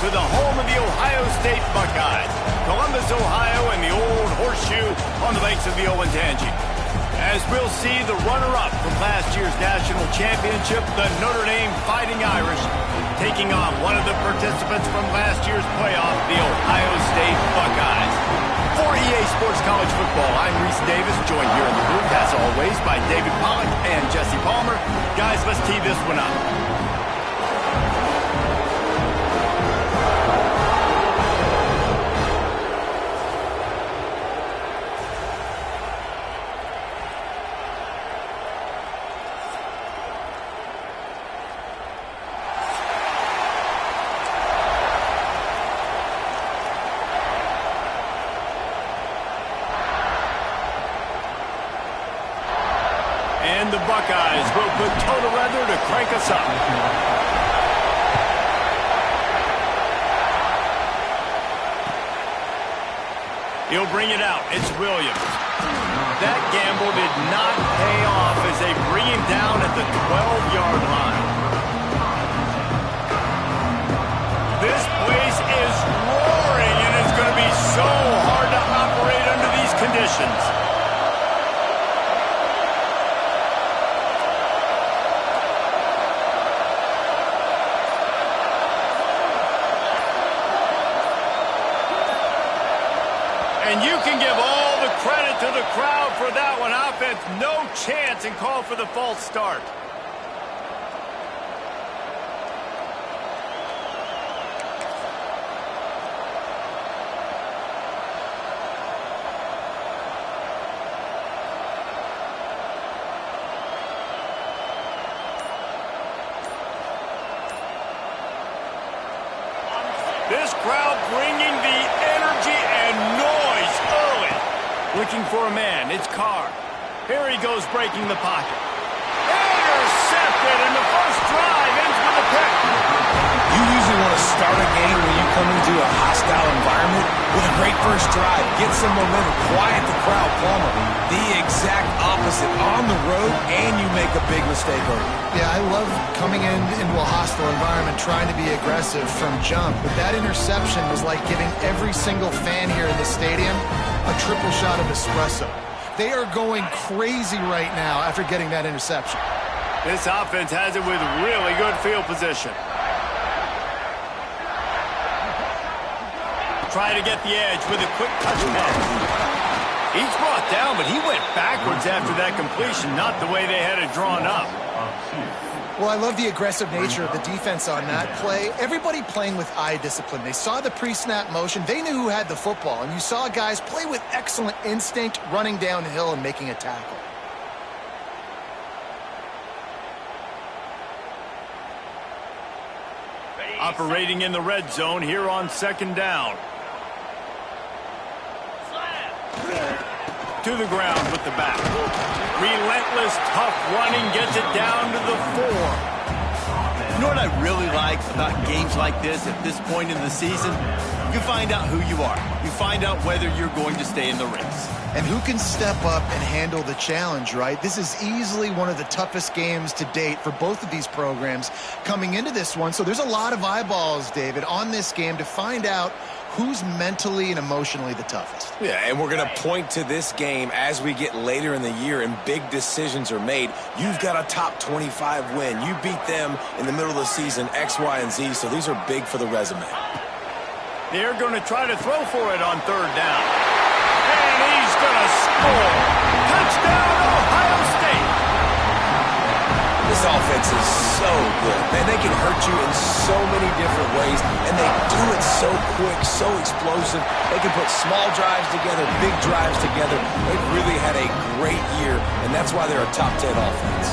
to the home of the Ohio State Buckeyes, Columbus, Ohio, and the old horseshoe on the banks of the Ncaa. As we'll see the runner-up from last year's national championship, the Notre Dame Fighting Irish, taking on one of the participants from last year's playoff, the Ohio State Buckeyes. For EA Sports College Football, I'm Reese Davis, joined here in the booth, as always, by David Pollack and Jesse Palmer. Guys, let's tee this one up. And the Buckeyes will put toe to leather to crank us up. He'll bring it out. It's Williams. That gamble did not pay off as they bring him down at the 12-yard line. This place is roaring, and it's going to be so hard to operate under these conditions. And you can give all the credit to the crowd for that one. Offense, no chance, and call for the false start. This crowd bringing the energy and noise early. Looking for a man. It's Carr. Here he goes, breaking the pocket. Intercepted, and the first drive ends with a pick. You usually want to start a game when you come into a hostile environment with a great first drive. Get some momentum. Quiet the crowd. Palmer, the exact opposite. On the road, and you make a big mistake early. Yeah, I love coming into a hostile environment, trying to be aggressive from jump. But that interception was like giving every single fan here in the stadium a triple shot of espresso. They are going crazy right now after getting that interception. This offense has it with really good field position. Try to get the edge with a quick touchdown. He's brought down, but he went backwards after that completion, not the way they had it drawn up. Well, I love the aggressive nature of the defense on that play. Everybody playing with eye discipline. They saw the pre-snap motion. They knew who had the football, and you saw guys play with excellent instinct, running downhill and making a tackle. Operating in the red zone here on second down. To the ground with the back. Relentless, tough running gets it down to the 4. You know what I really like about games like this at this point in the season? You find out who you are. You find out whether you're going to stay in the race. And who can step up and handle the challenge, right? This is easily one of the toughest games to date for both of these programs coming into this one. So there's a lot of eyeballs, David, on this game to find out who's mentally and emotionally the toughest. Yeah, and we're going to point to this game as we get later in the year and big decisions are made. You've got a top 25 win. You beat them in the middle of the season, X, Y, and Z, so these are big for the resume. They're going to try to throw for it on third down. And he's going to score. Touchdown, Ohio State. This offense is so good. Man, they can hurt you in so many different ways, and they do it so quick, so explosive. They can put small drives together, big drives together. They've really had a great year, and that's why they're a top 10 offense.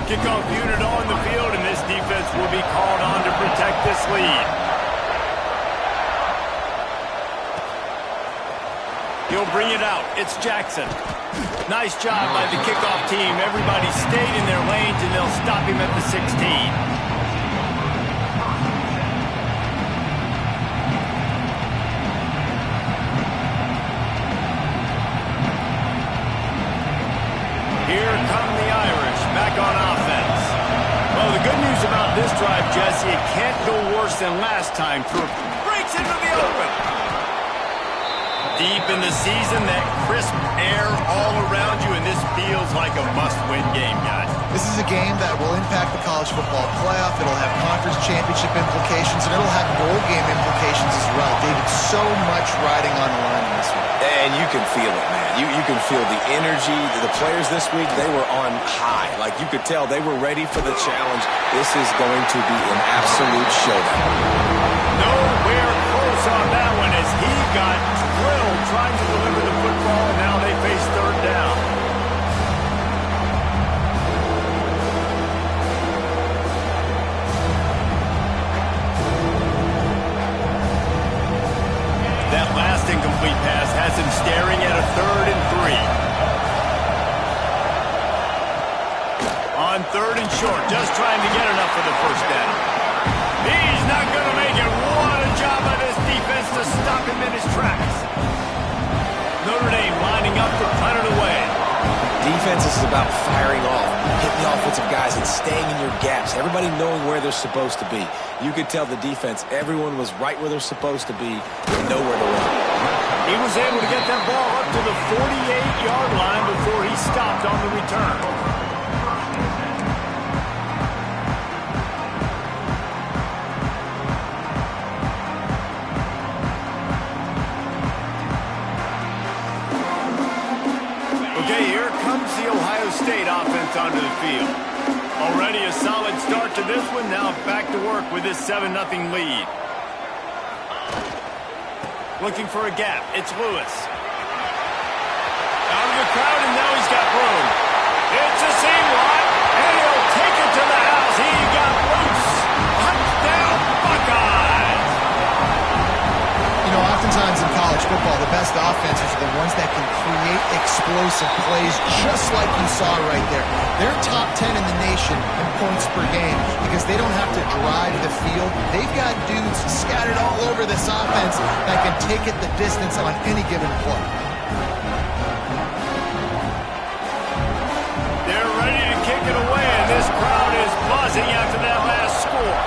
Kickoff unit on the field, and this defense will be called on to protect this lead. He'll bring it out. It's Jackson. Nice job by the kickoff team. Everybody stayed in their lanes, and they'll stop him at the 16. Here come the Irish back on offense. Well, the good news about this drive, Jesse, it can't go worse this than last time through. Breaks into the open. Deep in the season, that crisp air all around you, and this feels like a must-win game, guys. This is a game that will impact the college football playoff. It'll have conference championship implications, and it'll have bowl game implications as well. David, so much riding on the line in this one. And you can feel it, man. You can feel the energy. The players this week, they were on high. Like, you could tell they were ready for the challenge. This is going to be an absolute showdown. Nowhere close on that one as he got drilled trying to deliver the football, and now they face third down. That last incomplete pass has him staring at a 3rd and 3. On 3rd and short, just trying to get enough for the first down. He's not going to make it. What a job by this defense to stop him in his tracks. Notre Dame lining up to punt it away. Defense is about firing off, hitting the offensive guys, and staying in your gaps. Everybody knowing where they're supposed to be. You could tell the defense, everyone was right where they're supposed to be, with nowhere to run. He was able to get that ball up to the 48-yard line before he stopped on the return. Okay, here comes the Ohio State offense onto the field. Already a solid start to this one. Now back to work with this 7-0 lead. Looking for a gap. It's Lewis. Out of the crowd, and now he's got room. It's a seam lot, and he'll take it to the house. He got loose. Touchdown, Buckeyes. You know, oftentimes in college football, the best offenses are the ones that can create explosive plays, just like you saw right there. They're top 10 in the nation in points per game because they don't have to drive the field. They've got dudes scattered all over this offense that can take it the distance on any given play. They're ready to kick it away, and this crowd is buzzing after that last score.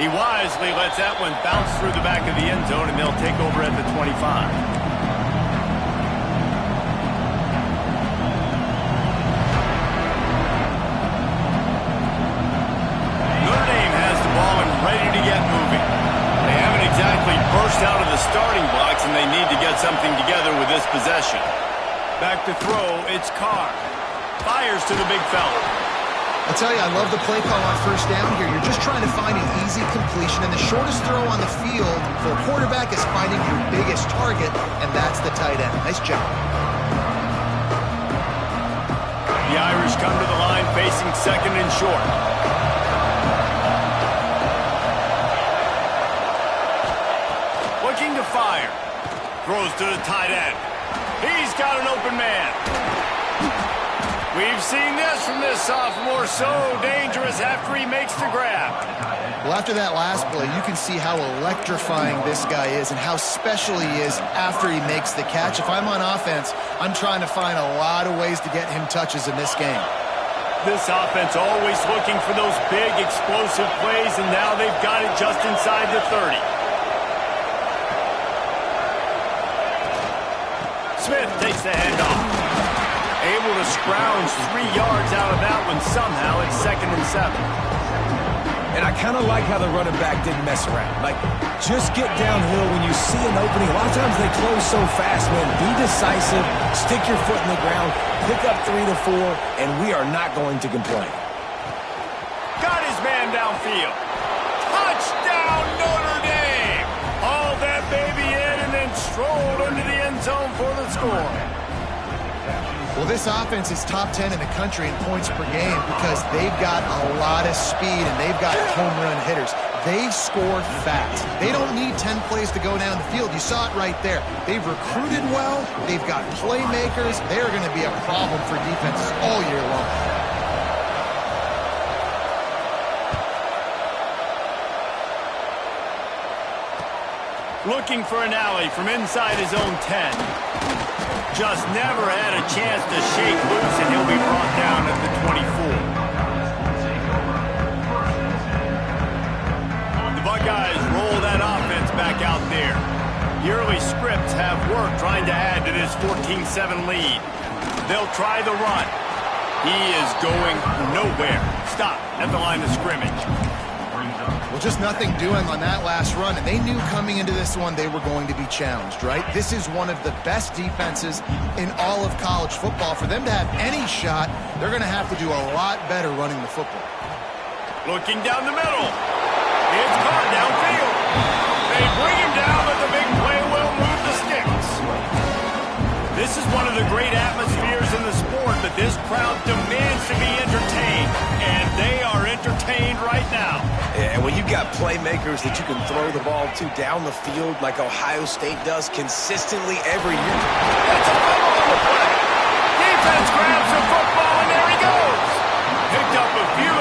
He wisely lets that one bounce through the back of the end zone, and they'll take over at the 25. Notre Dame has the ball and ready to get moving. They haven't exactly burst out of the starting blocks, and they need to get something together with this possession. Back to throw, it's Carr. Fires to the big fella. I'll tell you, I love the play call on first down here. You're just trying to find an easy completion, and the shortest throw on the field for a quarterback is finding your biggest target, and that's the tight end. Nice job. The Irish come to the line facing 2nd and short. Looking to fire. Throws to the tight end. He's got an open man. We've seen this from this sophomore, so dangerous after he makes the grab. Well, after that last play, you can see how electrifying this guy is and how special he is after he makes the catch. If I'm on offense, I'm trying to find a lot of ways to get him touches in this game. This offense always looking for those big, explosive plays, and now they've got it just inside the 30. Smith takes the handoff. Able to scrounge 3 yards out of that one somehow. It's 2nd and 7. And I kind of like how the running back didn't mess around. Like, just get downhill when you see an opening. A lot of times they close so fast, man. Be decisive, stick your foot in the ground, pick up 3 to 4, and we are not going to complain. Got his man downfield. Touchdown, Notre Dame! Hauled that baby in and then strolled into the end zone for the score. Well, this offense is top 10 in the country in points per game because they've got a lot of speed and they've got home run hitters. They score fast. They don't need 10 plays to go down the field. You saw it right there. They've recruited well. They've got playmakers. They're going to be a problem for defenses all year long. Looking for an alley from inside his own 10. Just never had a chance to shake loose, and he'll be brought down at the 24. trying to add to this 14-7 lead. They'll try the run. He is going nowhere. Stop at the line of scrimmage. Well, just nothing doing on that last run, and they knew coming into this one they were going to be challenged, right? This is one of the best defenses in all of college football. For them to have any shot, they're going to have to do a lot better running the football. Looking down the middle. It's caught downfield. They bring him down, but the big play will move the sticks. This is one of the great atmospheres in the sport, but this crowd demands to be entertained, and they are entertained right now. And when you've got playmakers that you can throw the ball to down the field like Ohio State does consistently every year. That's a fumble on the play. Defense grabs the football, and there he goes. Picked up a few.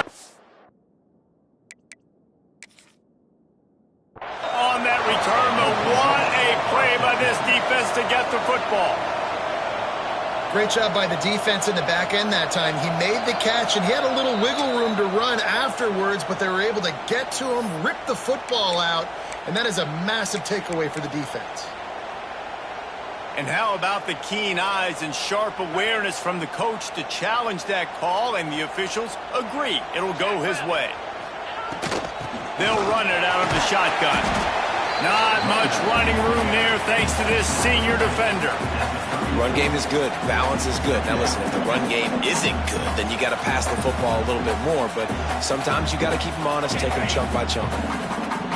On that return, but what a play by this defense to get the football. Great job by the defense in the back end that time. He made the catch, and he had a little wiggle room to run afterwards, but they were able to get to him, rip the football out, and that is a massive takeaway for the defense. And how about the keen eyes and sharp awareness from the coach to challenge that call, and the officials agree it'll go his way. They'll run it out of the shotgun. Not much running room there thanks to this senior defender. Run game is good. Balance is good. Now listen, if the run game isn't good, then you got to pass the football a little bit more. But sometimes you got to keep them honest, take them chunk by chunk.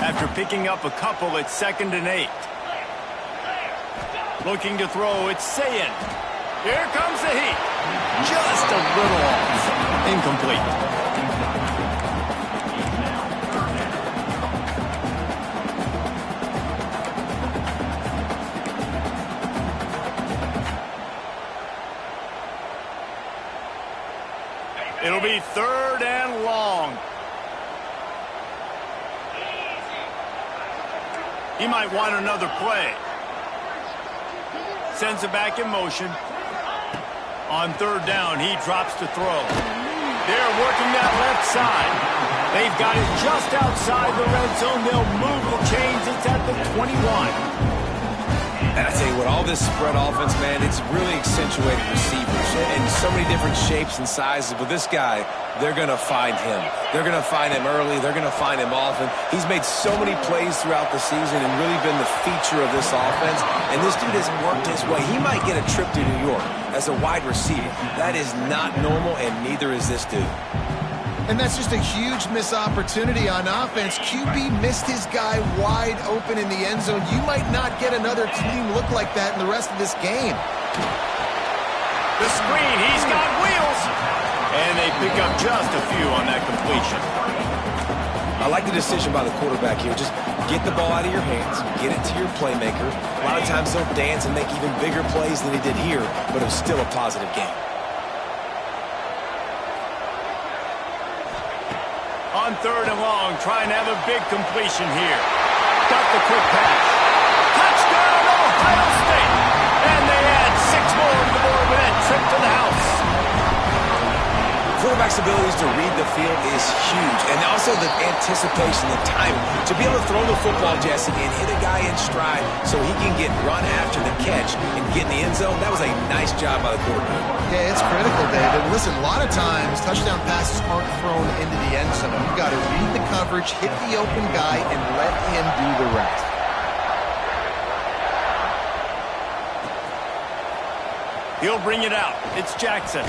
After picking up a couple, it's 2nd and 8. Looking to throw, it's Ncaa. Here comes the heat. Just a little off. Incomplete. It'll be 3rd and long. He might want another play. Sends it back in motion. On 3rd down, he drops to throw. They're working that left side. They've got it just outside the red zone. They'll move the chains. It's at the 21. And I tell you what, all this spread offense, man, it's really accentuated receivers in so many different shapes and sizes. But this guy, they're going to find him. They're going to find him early. They're going to find him often. He's made so many plays throughout the season and really been the feature of this offense. And this dude has worked his way. He might get a trip to New York as a wide receiver. That is not normal, and neither is this dude. And that's just a huge missed opportunity on offense. QB missed his guy wide open in the end zone. You might not get another clean look like that in the rest of this game. The screen, he's got wheels. And they pick up just a few on that completion. I like the decision by the quarterback here. Just get the ball out of your hands, get it to your playmaker. A lot of times they'll dance and make even bigger plays than he did here, but it was still a positive game. On 3rd and long, trying to have a big completion here. Got the quick pass. Touchdown, Ohio State! And they add 6 more to the board with that trip to the house. Quarterback's abilities to read the field is huge, and also the anticipation, the timing. To be able to throw the football, Jesse, and hit a guy in stride so he can get run after the catch and get in the end zone, that was a nice job by the quarterback. Yeah, it's critical, David. Listen, a lot of times touchdown passes aren't thrown into the end zone. You've got to read the coverage, hit the open guy, and let him do the rest. He'll bring it out. It's Jackson.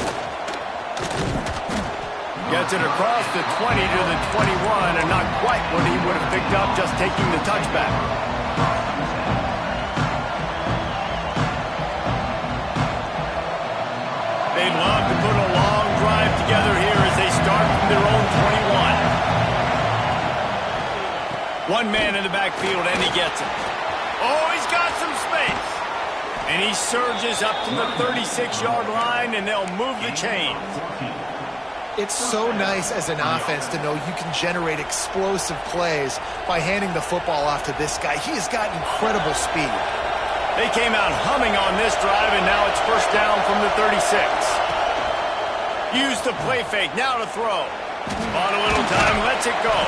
Gets it across the 20 to the 21, and not quite what he would have picked up just taking the touchback. They'd love to put a long drive together here as they start from their own 21. One man in the backfield, and he gets it. Oh, he's got some space. And he surges up to the 36-yard line, and they'll move the chains. It's so nice as an offense to know you can generate explosive plays by handing the football off to this guy. He has got incredible speed. They came out humming on this drive, and now it's 1st down from the 36. Use the play fake, now to throw. On a little time, lets it go.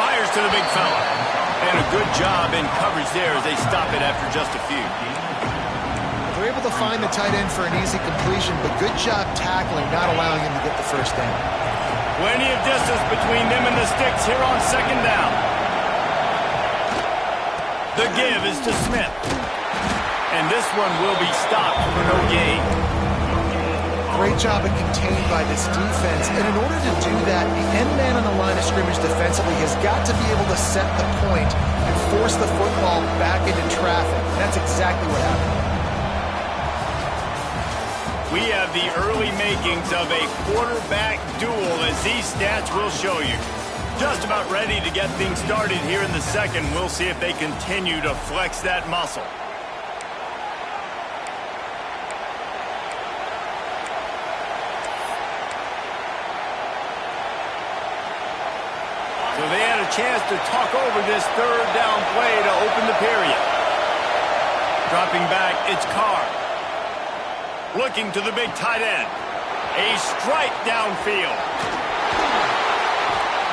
Fires to the big fella. And a good job in coverage there as they stop it after just a few. to find the tight end for an easy completion, but good job tackling, not allowing him to get the first down. Plenty of distance between them and the sticks here on second down. The give is to Smith. And this one will be stopped for no gain. Great job of contained by this defense. And in order to do that, the end man on the line of scrimmage defensively has got to be able to set the point and force the football back into traffic. And that's exactly what happened. We have the early makings of a quarterback duel, as these stats will show you. Just about ready to get things started here in the second. We'll see if they continue to flex that muscle. So they had a chance to talk over this third down play to open the period. Dropping back, it's Carr. Looking to the big tight end. A strike downfield.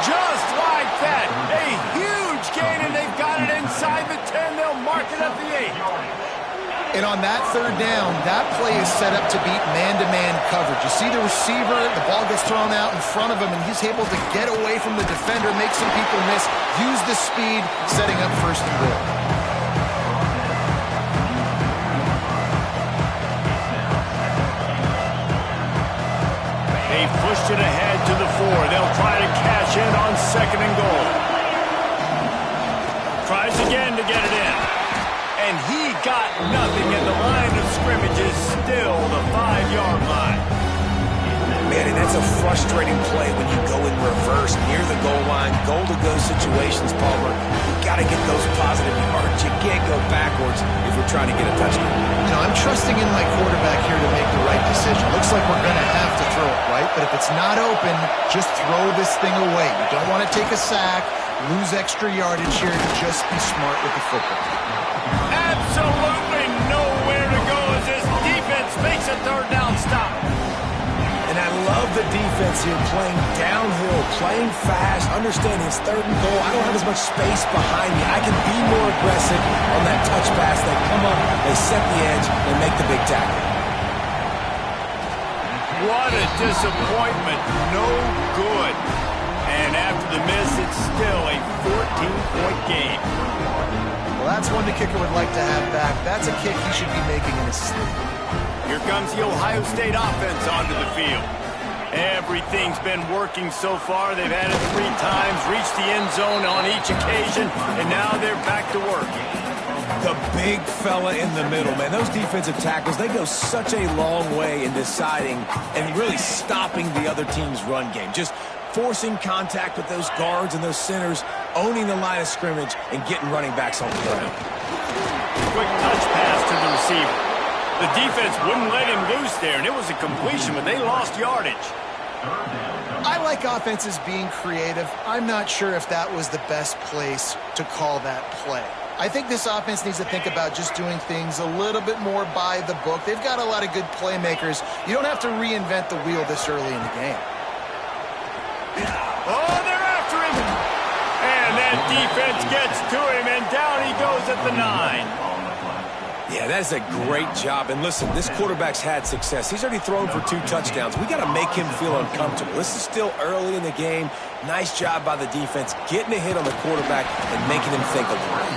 Just like that. A huge gain, and they've got it inside the 10. They'll mark it at the 8. And on that third down, that play is set up to beat man-to-man coverage. You see the receiver, the ball gets thrown out in front of him, and he's able to get away from the defender, make some people miss, use the speed, setting up first and goal. They pushed it ahead to the 4. They'll try to cash in on second and goal. Tries again to get it in. And he got nothing, and the line of scrimmage is still the 5-yard line. Man, and that's a frustrating play when you go in reverse near the goal line. Goal-to-go situations, Palmer. You got to get those positive yards. You can't go backwards if we're trying to get a touchdown. You know, I'm trusting in my quarterback here to make the right decision. Looks like we're going to have to throw it, right? But if it's not open, just throw this thing away. You don't want to take a sack, lose extra yardage here. Just be smart with the football. Absolutely nowhere to go as this defense makes a third down stop. And I love the defense here, playing downhill, playing fast, understanding it's third and goal. I don't have as much space behind me. I can be more aggressive on that touch pass. They come up, they set the edge, they make the big tackle. What a disappointment. No good. And after the miss, it's still a 14-point game. Well, that's one the kicker would like to have back. That's a kick he should be making in his sleep. Here comes the Ohio State offense onto the field. Everything's been working so far. They've had it 3 times, reached the end zone on each occasion, and now they're back to work. The big fella in the middle, man. Those defensive tackles, they go such a long way in deciding and really stopping the other team's run game. Just forcing contact with those guards and those centers, owning the line of scrimmage, and getting running backs on the ground. Quick touch pass to the receiver. The defense wouldn't let him loose there, and it was a completion, but they lost yardage. I like offenses being creative. I'm not sure if that was the best place to call that play. I think this offense needs to think about just doing things a little bit more by the book. They've got a lot of good playmakers. You don't have to reinvent the wheel this early in the game. Oh, they're after him. And that defense gets to him, and down he goes at the 9. Yeah, that is a great job. And listen, this quarterback's had success. He's already thrown for 2 touchdowns. We got to make him feel uncomfortable. This is still early in the game. Nice job by the defense, getting a hit on the quarterback and making him think a little.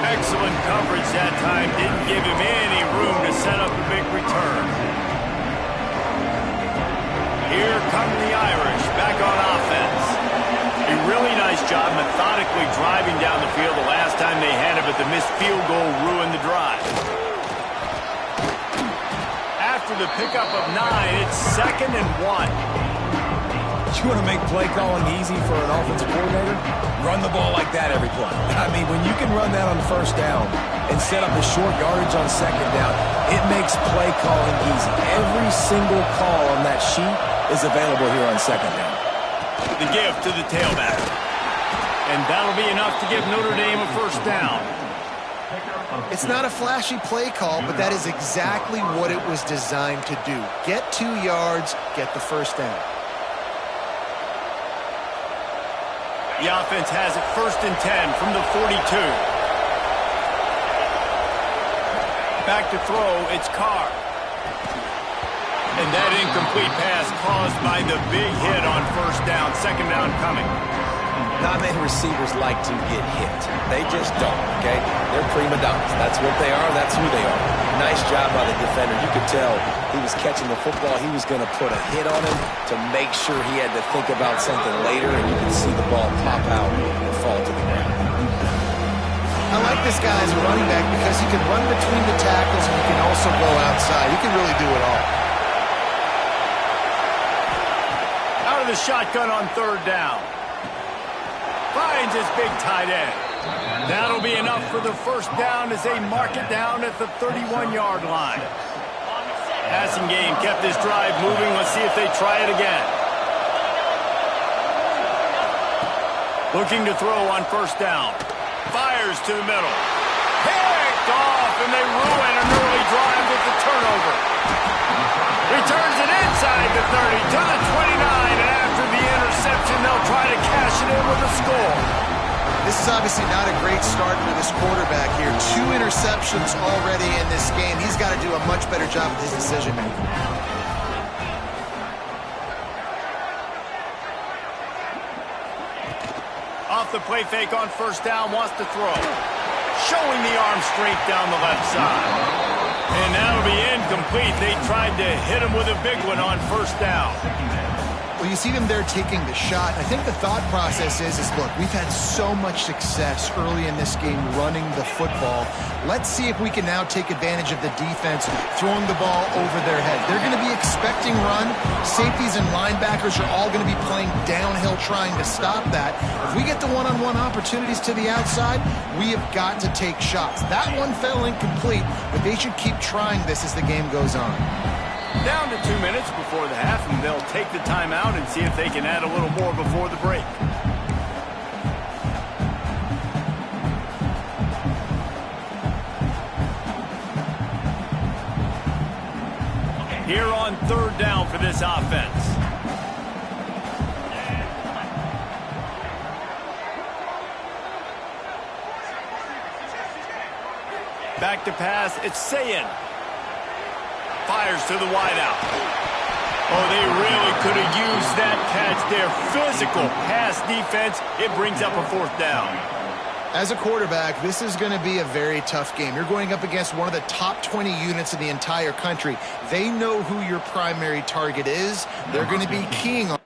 Excellent coverage that time. Didn't give him any room to set up a big return. Here come the Irish back on offense. A really nice job methodically driving down the field the last time they had it, but the missed field goal ruined the drive. After the pickup of 9, it's 2nd and 1. You want to make play calling easy for an offensive coordinator? Run the ball like that every play. I mean, when you can run that on first down and set up a short yardage on second down, it makes play calling easy. Every single call on that sheet is available here on second down. The give to the tailback. And that'll be enough to give Notre Dame a first down. It's not a flashy play call, but that is exactly what it was designed to do. Get 2 yards, get the first down. The offense has it 1st and 10 from the 42. Back to throw, it's Carr. And that incomplete pass caused by the big hit on first down. Second down coming. Not many receivers like to get hit. They just don't, okay? They're prima donnas. That's what they are. That's who they are. Nice job by the defender. You could tell he was catching the football. He was going to put a hit on him to make sure he had to think about something later, and you could see the ball pop out and fall to the ground. I like this guy as a running back because he can run between the tackles and he can also go outside. He can really do it all. Out of the shotgun on third down. Finds his big tight end. That'll be enough for the first down as they mark it down at the 31-yard line. Passing game kept this drive moving. Let's see if they try it again. Looking to throw on first down. Fires to the middle. Picked off, and they ruin an early drive with the turnover. Returns it inside the 30 to the 29, and after the interception, they'll try to cash it in with a score. This is obviously not a great start for this quarterback here. 2 interceptions already in this game. He's got to do a much better job with his decision-making. Off the play fake on first down, wants to throw. Showing the arm strength down the left side. And that'll be incomplete. They tried to hit him with a big one on first down. Well, you see them there taking the shot. I think the thought process is look, we've had so much success early in this game running the football. Let's see if we can now take advantage of the defense throwing the ball over their head. They're going to be expecting run. Safeties and linebackers are all going to be playing downhill trying to stop that. If we get the one-on-one opportunities to the outside, we have got to take shots. That one fell incomplete, but they should keep trying this as the game goes on. Down to 2 minutes before the half, and they'll take the timeout and see if they can add a little more before the break. Here on third down for this offense. Back to pass, it's Ncaa. Fires to the wideout. Oh, they really could have used that catch there. Physical pass defense. It brings up a fourth down. As a quarterback, this is going to be a very tough game. You're going up against one of the top 20 units in the entire country. They know who your primary target is. They're going to be keying on